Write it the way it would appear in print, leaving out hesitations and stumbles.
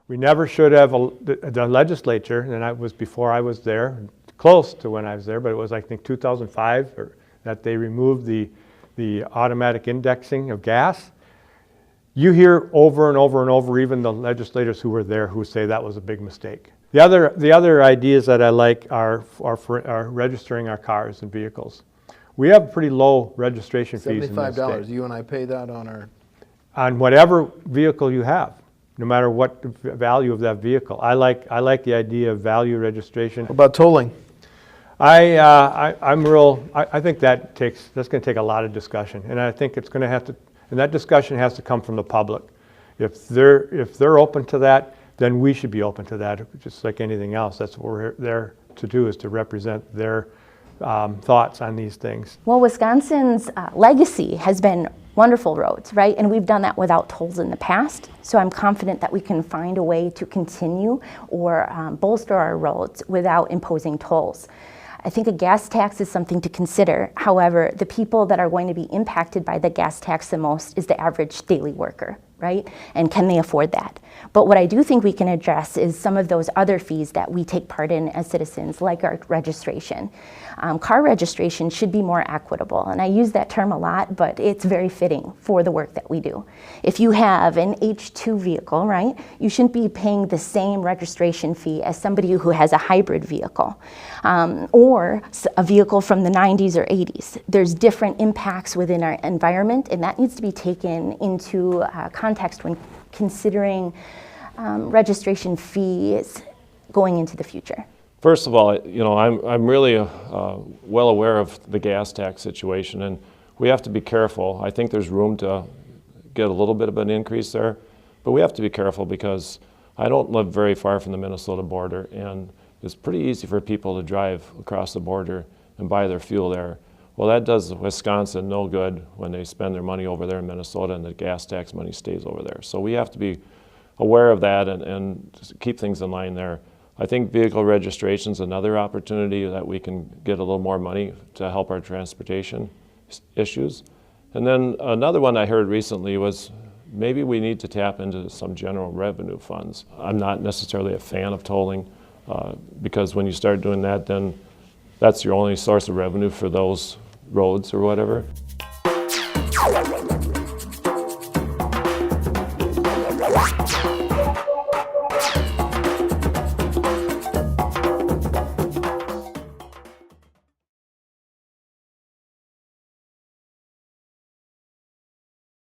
We never should have, the legislature, and that was before I was there, close to when I was there, but it was I think 2005, that they removed the automatic indexing of gas. You hear over and over and over, even the legislators who were there who say that was a big mistake. The other ideas that I like are registering our cars and vehicles. We have pretty low registration fees in this $75. state. You and I pay that on our... On whatever vehicle you have, no matter what the value of that vehicle. I like the idea of value registration. What about tolling? I think that's going to take a lot of discussion, and I think it's going to have to, and that discussion has to come from the public. If they're open to that, then we should be open to that, just like anything else. That's what we're there to do, is to represent their thoughts on these things. Well, Wisconsin's legacy has been wonderful roads, right? And we've done that without tolls in the past. So I'm confident that we can find a way to continue or bolster our roads without imposing tolls. I think a gas tax is something to consider. However, the people that are going to be impacted by the gas tax the most is the average daily worker, right? And can they afford that? But what I do think we can address is some of those other fees that we take part in as citizens, like our registration. Car registration should be more equitable, and I use that term a lot, but it's very fitting for the work that we do. If you have an H2 vehicle, right, you shouldn't be paying the same registration fee as somebody who has a hybrid vehicle or a vehicle from the 90s or 80s. There's different impacts within our environment, and that needs to be taken into context when considering registration fees going into the future. First of all, I'm really well aware of the gas tax situation, and we have to be careful. I think there's room to get a little bit of an increase there, but we have to be careful because I don't live very far from the Minnesota border, and it's pretty easy for people to drive across the border and buy their fuel there. Well, that does Wisconsin no good when they spend their money over there in Minnesota and the gas tax money stays over there. So we have to be aware of that and keep things in line there. I think vehicle registration is another opportunity that we can get a little more money to help our transportation issues. And then another one I heard recently was maybe we need to tap into some general revenue funds. I'm not necessarily a fan of tolling because when you start doing that, then that's your only source of revenue for those roads or whatever.